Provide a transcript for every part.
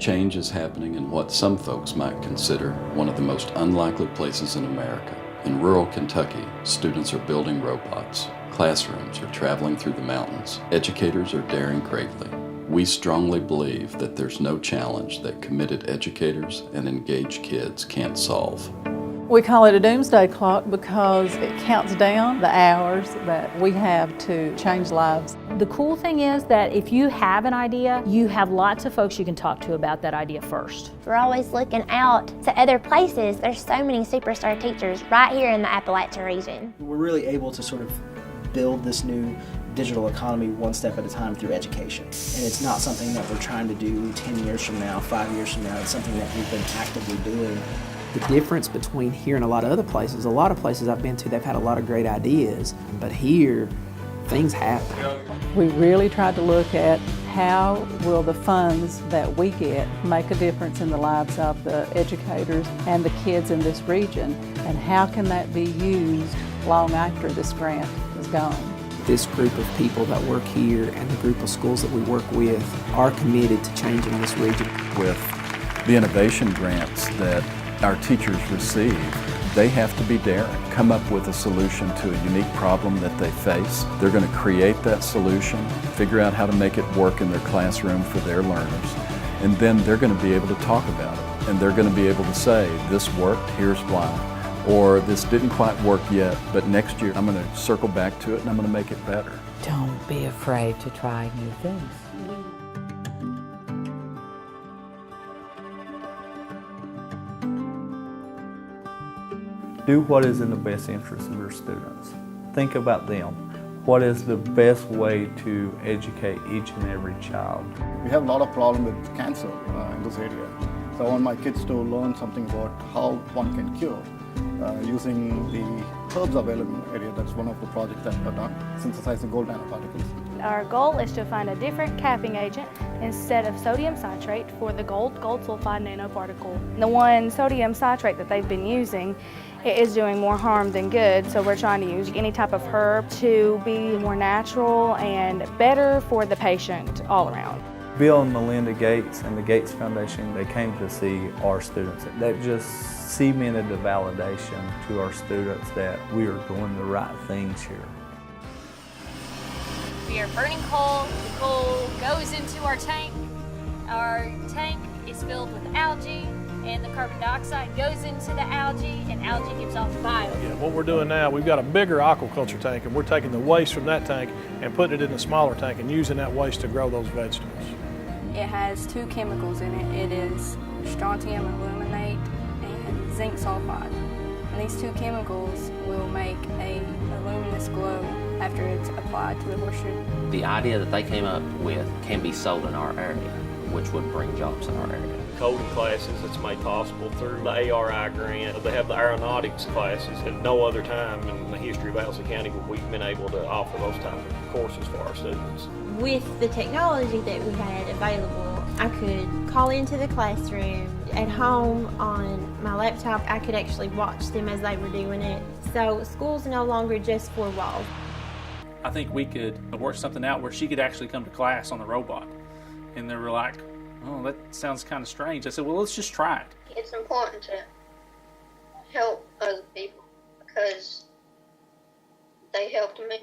Change is happening in what some folks might consider one of the most unlikely places in America. In rural Kentucky, students are building robots. Classrooms are traveling through the mountains. Educators are daring greatly. We strongly believe that there's no challenge that committed educators and engaged kids can't solve. We call it a doomsday clock because it counts down the hours that we have to change lives. The cool thing is that if you have an idea, you have lots of folks you can talk to about that idea first. We're always looking out to other places. There's so many superstar teachers right here in the Appalachia region. We're really able to sort of build this new digital economy one step at a time through education. And it's not something that we're trying to do 10 years from now, 5 years from now. It's something that we've been actively doing. The difference between here and a lot of other places, I've been to, they've had a lot of great ideas, but here, things happen. We really tried to look at how will the funds that we get make a difference in the lives of the educators and the kids in this region, and how can that be used long after this grant is gone. This group of people that work here and the group of schools that we work with are committed to changing this region. With the innovation grants that our teachers receive, they have to be daring, come up with a solution to a unique problem that they face. They're going to create that solution, figure out how to make it work in their classroom for their learners, and then they're going to be able to talk about it. And they're going to be able to say, this worked, here's why. Or this didn't quite work yet, but next year I'm going to circle back to it and I'm going to make it better. Don't be afraid to try new things. Do what is in the best interest of your students. Think about them. What is the best way to educate each and every child? We have a lot of problem with cancer in this area. So I want my kids to learn something about how one can cure using the herbs available in the area. That's one of the projects that are done, synthesizing gold nanoparticles. Our goal is to find a different capping agent instead of sodium citrate for the gold sulfide nanoparticle. The one sodium citrate that they've been using, it is doing more harm than good, so we're trying to use any type of herb to be more natural and better for the patient all around. Bill and Melinda Gates and the Gates Foundation, they came to see our students. They've just cemented the validation to our students that we are doing the right things here. We are burning coal. The coal goes into our tank. Our tank is filled with algae, and the carbon dioxide goes into the algae, and algae gives off bio. Yeah, what we're doing now, we've got a bigger aquaculture tank, and we're taking the waste from that tank and putting it in a smaller tank and using that waste to grow those vegetables. It has two chemicals in it. It is strontium aluminate and zinc sulfide. And these two chemicals will make a luminous glow after it's applied to the horseshoe. The idea that they came up with can be sold in our area, which would bring jobs in our area. Coding classes that's made possible through the ARI grant. They have the aeronautics classes. At no other time in the history of Allison County would we've been able to offer those type of courses for our students. With the technology that we had available, I could call into the classroom. At home on my laptop, I could actually watch them as they were doing it. So school's no longer just four walls. I think we could work something out where she could actually come to class on the robot. And they were like, oh, that sounds kind of strange. I said, well, let's just try it. It's important to help other people because they helped me.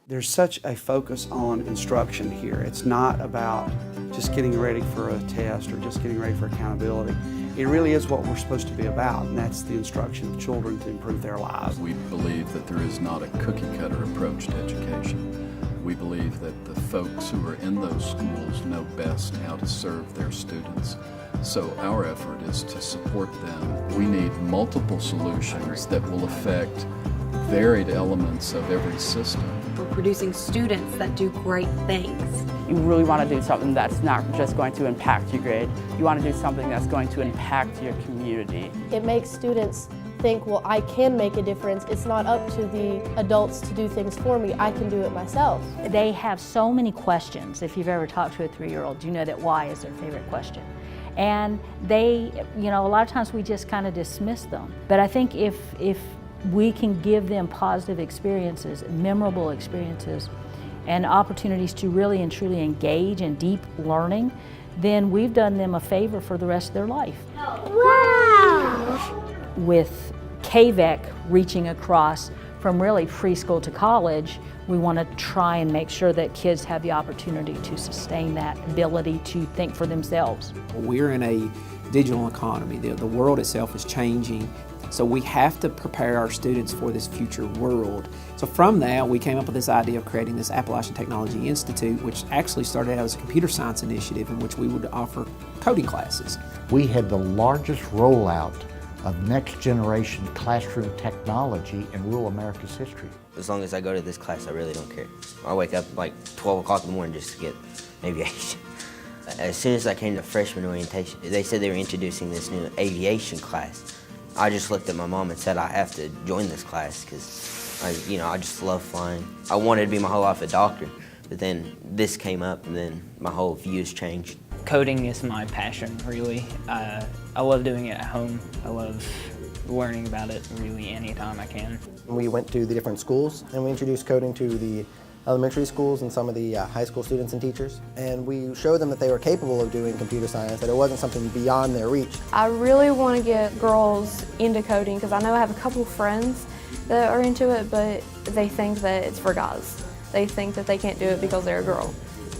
There's such a focus on instruction here. It's not about just getting ready for a test or just getting ready for accountability. It really is what we're supposed to be about, and that's the instruction of children to improve their lives. We believe that there is not a cookie-cutter approach to education. We believe that the folks who are in those schools know best how to serve their students. So our effort is to support them. We need multiple solutions that will affect varied elements of every system. We're producing students that do great things. You really want to do something that's not just going to impact your grade. You want to do something that's going to impact your community. It makes students think, well, I can make a difference. It's not up to the adults to do things for me. I can do it myself. They have so many questions. If you've ever talked to a 3-year-old, you know that why is their favorite question. And they, a lot of times we just kind of dismiss them. But I think if we can give them positive experiences, memorable experiences, and opportunities to really and truly engage in deep learning, then we've done them a favor for the rest of their life. Wow! With KVEC reaching across from really preschool to college, we want to try and make sure that kids have the opportunity to sustain that ability to think for themselves. We're in a digital economy. The world itself is changing, so we have to prepare our students for this future world. So from that, we came up with this idea of creating this Appalachian Technology Institute, which actually started out as a computer science initiative in which we would offer coding classes. We had the largest rollout of next generation classroom technology in rural America's history. As long as I go to this class, I really don't care. I wake up like 12 o'clock in the morning just to get aviation. As soon as I came to freshman orientation, they said they were introducing this new aviation class. I just looked at my mom and said I have to join this class because I just love flying. I wanted to be my whole life a doctor, but then this came up and then my whole views changed. Coding is my passion, really. I love doing it at home. I love learning about it really anytime I can. We went to the different schools and we introduced coding to the elementary schools and some of the high school students and teachers. And we showed them that they were capable of doing computer science, that it wasn't something beyond their reach. I really want to get girls into coding because I know I have a couple friends that are into it, but they think that it's for guys. They think that they can't do it because they're a girl.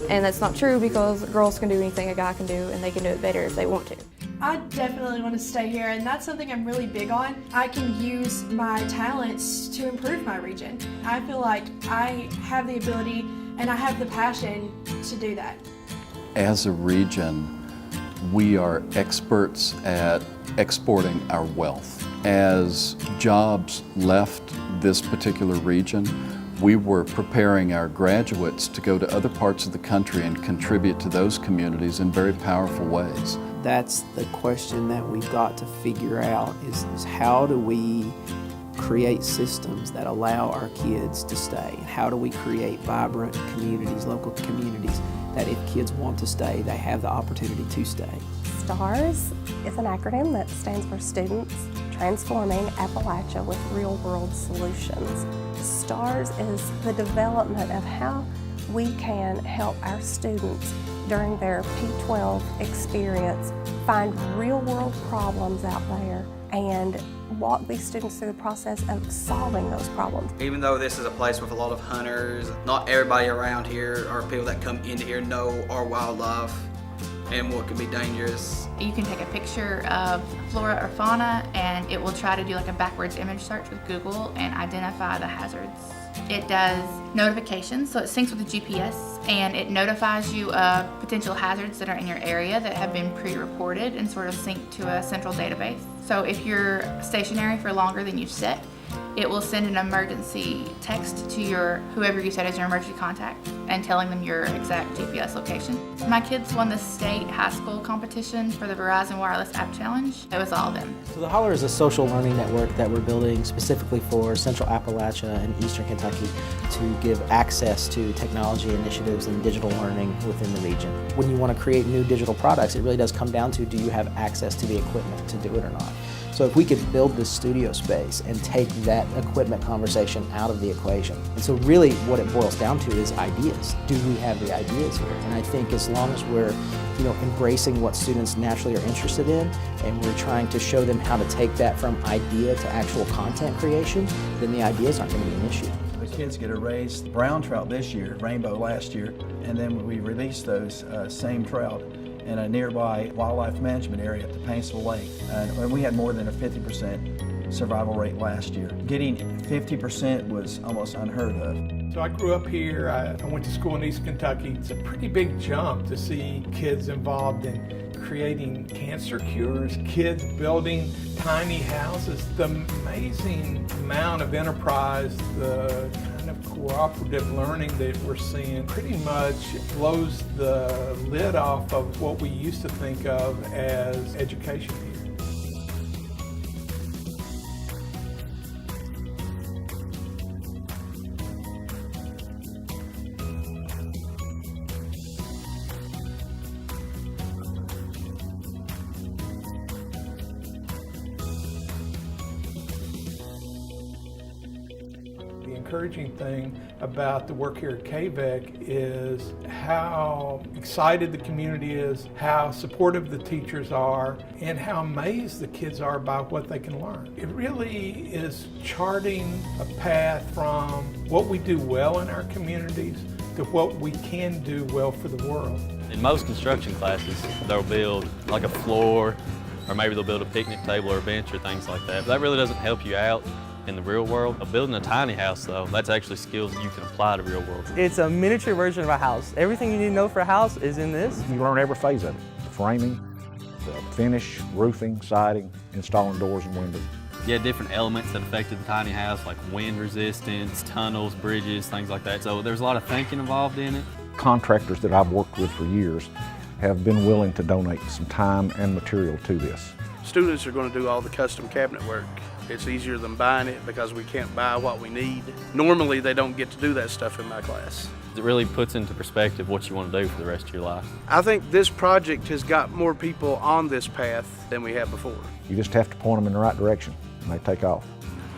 And that's not true because girls can do anything a guy can do and they can do it better if they want to. I definitely want to stay here, and that's something I'm really big on. I can use my talents to improve my region. I feel like I have the ability and I have the passion to do that. As a region, we are experts at exporting our wealth. As jobs left this particular region, we were preparing our graduates to go to other parts of the country and contribute to those communities in very powerful ways. That's the question that we've got to figure out is how do we create systems that allow our kids to stay? How do we create vibrant communities, local communities, that if kids want to stay, they have the opportunity to stay? STARS is an acronym that stands for Students Transforming Appalachia with Real-World Solutions. STARS is the development of how we can help our students during their P-12 experience find real-world problems out there and walk these students through the process of solving those problems. Even though this is a place with a lot of hunters, not everybody around here or people that come into here know our wildlife and what can be dangerous. You can take a picture of flora or fauna and it will try to do like a backwards image search with Google and identify the hazards. It does notifications, so it syncs with the GPS and it notifies you of potential hazards that are in your area that have been pre-reported and sort of synced to a central database. So if you're stationary for longer than you've set, it will send an emergency text to whoever you set as your emergency contact and telling them your exact GPS location. My kids won the state high school competition for the Verizon Wireless App Challenge. It was all them. So the Holler is a social learning network that we're building specifically for Central Appalachia and Eastern Kentucky to give access to technology initiatives and digital learning within the region. When you want to create new digital products, it really does come down to, do you have access to the equipment to do it or not? So if we could build this studio space and take that equipment conversation out of the equation. And so really what it boils down to is ideas. Do we have the ideas here? And I think as long as we're embracing what students naturally are interested in and we're trying to show them how to take that from idea to actual content creation, then the ideas aren't going to be an issue. The kids get to raise brown trout this year, rainbow last year, and then we release those same trout in a nearby wildlife management area at the Paintsville Lake. And we had more than a 50% survival rate last year. Getting 50% was almost unheard of. So I grew up here, I went to school in East Kentucky. It's a pretty big jump to see kids involved in creating cancer cures, kids building tiny houses. The amazing amount of enterprise, the kind of cooperative learning that we're seeing pretty much blows the lid off of what we used to think of as education here. encouraging thing about the work here at KVEC is how excited the community is, how supportive the teachers are, and how amazed the kids are by what they can learn. It really is charting a path from what we do well in our communities to what we can do well for the world. In most construction classes, they'll build like a floor, or maybe they'll build a picnic table or a bench or things like that. But that really doesn't help you out in the real world. Building a tiny house, though, that's actually skills that you can apply to real world. It's a miniature version of a house. Everything you need to know for a house is in this. You learn every phase of it. The framing, the finish, roofing, siding, installing doors and windows. You had different elements that affected the tiny house, like wind resistance, tunnels, bridges, things like that. So there's a lot of thinking involved in it. Contractors that I've worked with for years have been willing to donate some time and material to this. Students are going to do all the custom cabinet work. It's easier than buying it because we can't buy what we need. Normally they don't get to do that stuff in my class. It really puts into perspective what you want to do for the rest of your life. I think this project has got more people on this path than we have before. You just have to point them in the right direction and they take off.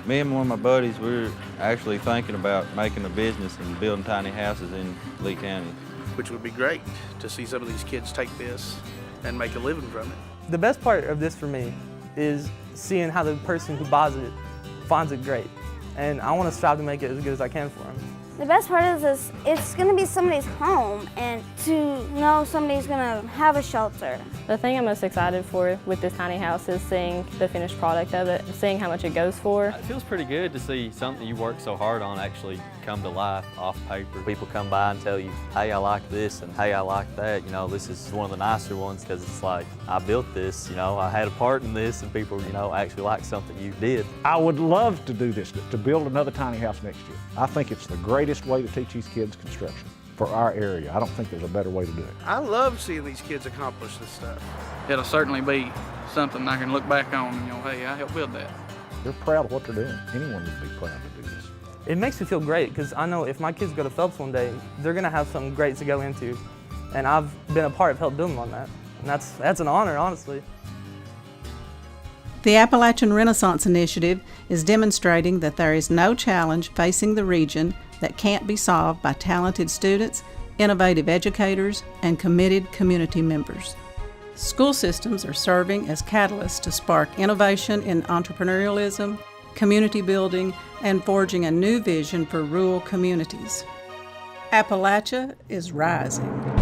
Me and one of my buddies, we're actually thinking about making a business and building tiny houses in Lee County. Which would be great to see some of these kids take this and make a living from it. The best part of this for me is seeing how the person who buys it finds it great. And I want to strive to make it as good as I can for them. The best part is it's going to be somebody's home, and to know somebody's going to have a shelter. The thing I'm most excited for with this tiny house is seeing the finished product of it, seeing how much it goes for. It feels pretty good to see something you worked so hard on actually come to life off paper. People come by and tell you, hey, I like this, and hey, I like that. You know, this is one of the nicer ones because it's like, I built this, you know, I had a part in this, and people, you know, actually like something you did. I would love to do this, to build another tiny house next year. I think it's the greatest way to teach these kids construction for our area. I don't think there's a better way to do it. I love seeing these kids accomplish this stuff. It'll certainly be something I can look back on and, you know, hey, I helped build that. They're proud of what they're doing. Anyone would be proud to do this. It makes me feel great because I know if my kids go to Phelps one day, they're going to have something great to go into. And I've been a part of helping build them on that. And that's an honor, honestly. The Appalachian Renaissance Initiative is demonstrating that there is no challenge facing the region that can't be solved by talented students, innovative educators, and committed community members. School systems are serving as catalysts to spark innovation in entrepreneurialism, community building, and forging a new vision for rural communities. Appalachia is rising.